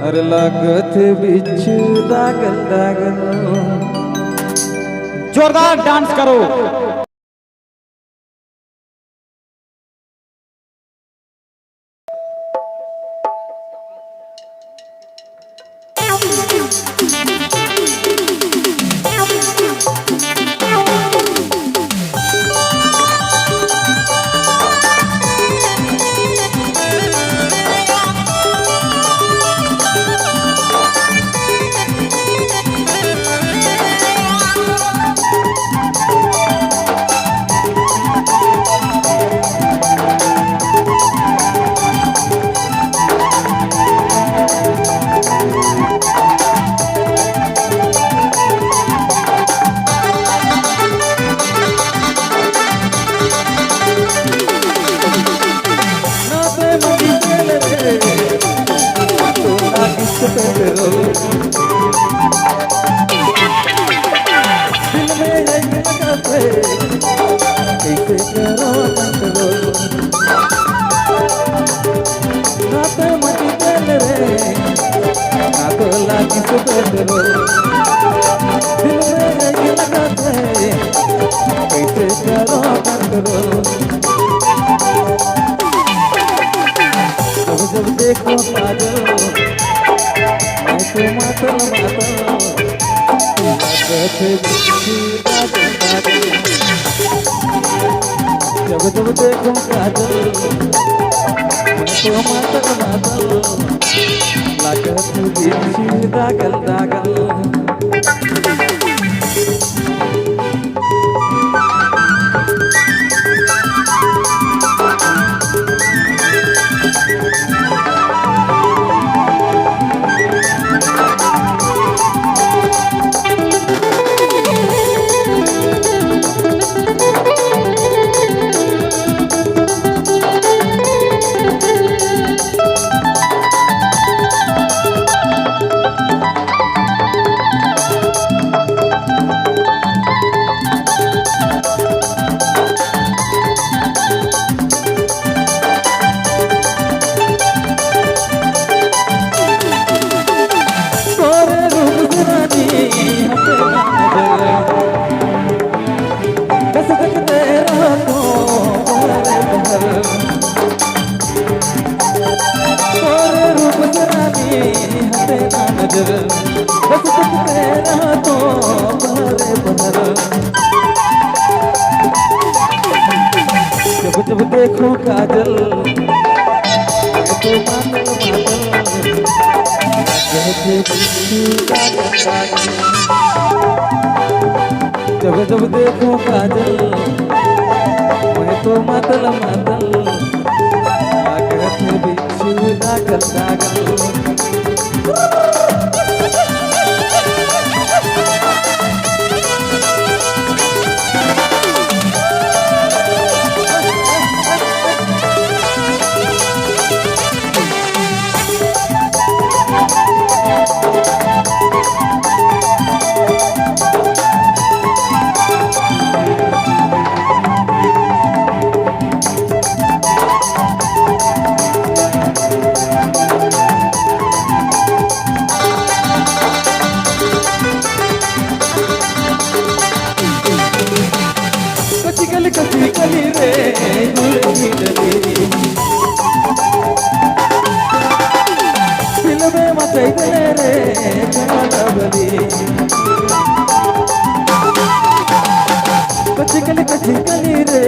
अरे लागत बिच्छू दागल दागल। जोरदार डांस करो। जब देखो पागल मैं तो मातल मातल जब जब देखो काजल मैं तो मातल मातल लागत बिच्छू दागल दागल। जब जब देखो काजल मैं तो मातल मातल कहते बिच्छू दागल दागल। जब जब देखो काजल मैं तो मातल मातल कहते बिच्छू दागल दागल। कची कली रे दिल में मचाई रे बली कची कली रे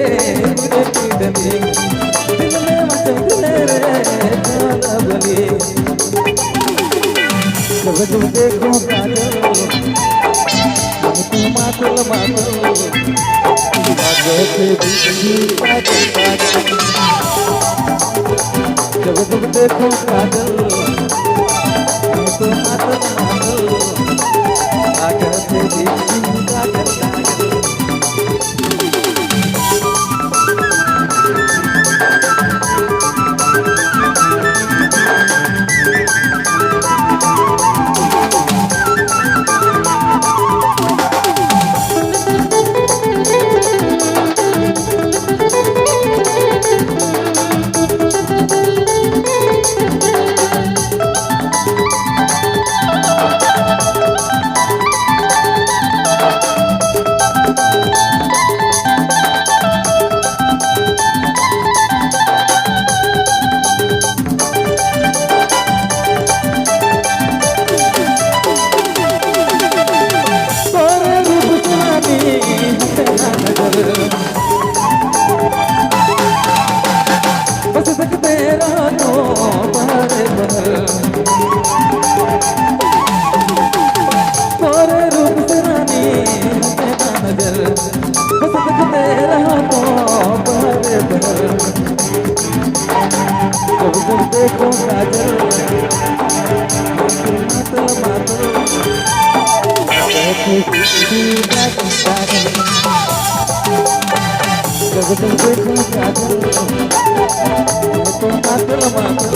दिल में मचाई रे बली। जब जब देखो काजल तू मातल मातल जब जब देखो काजल मैं तो मातल मातल लागत बिच्छू दागल दागल। जब जब देखूं काजल मैं तो मातल मातल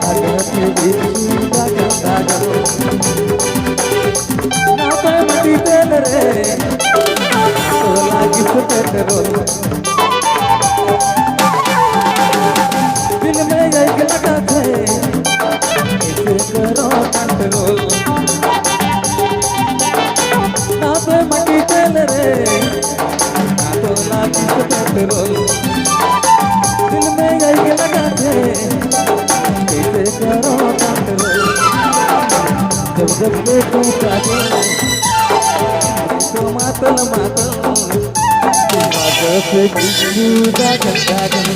आगे से बिच्छू दागल दागल ना पे मटी तेल रे तो लागी से पेट्रोल दिल में एक लगा थे इसे करो कंट्रोल ना पे मटी तेल रे तो लागी से पेट्रोल दिल में यही लगा थे कैसे करो कंट्रोल जब जब देखूं काजल तो मातल मातल आगे से बिच्छू दागल दागल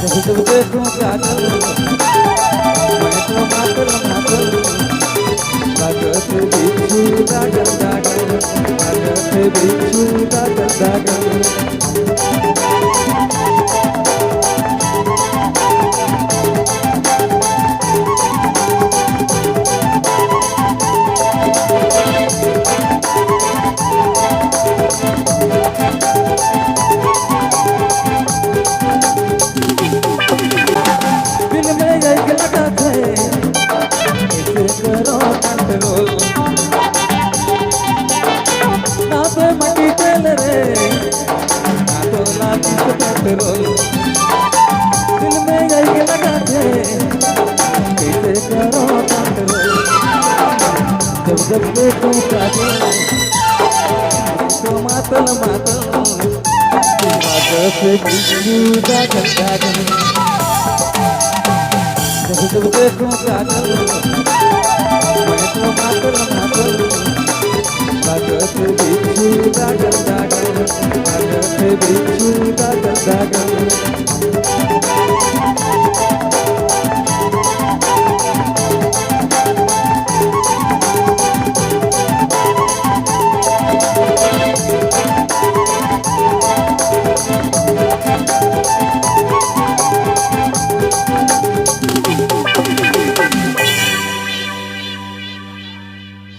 जब जब देखूं काजल मैं तो मातल मातल आगे से बिच्छू दागल दागल आगे से बिच्छू दागल दागल दिल में एक लगा थे इसे करो कंट्रोल ना पे मटी तेल रे ना तो लागी से पेट्रोल दिल में एक लगा थे इसे करो कंट्रोल जब जब देखूं काजल तो मातल मातल आगे से बिच्छू दागल दागल जब जब देखूं काजल मैं तो मातल मातल आगे से बिच्छू दागल दागल आगे से बिच्छू दागल दागल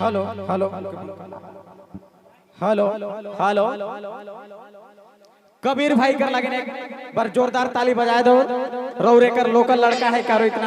hello hello hello hello Kabir भाई कर लगे एक बार जोरदार ताली बजाए दो रौरे कर लोकल लड़का है कारो इतना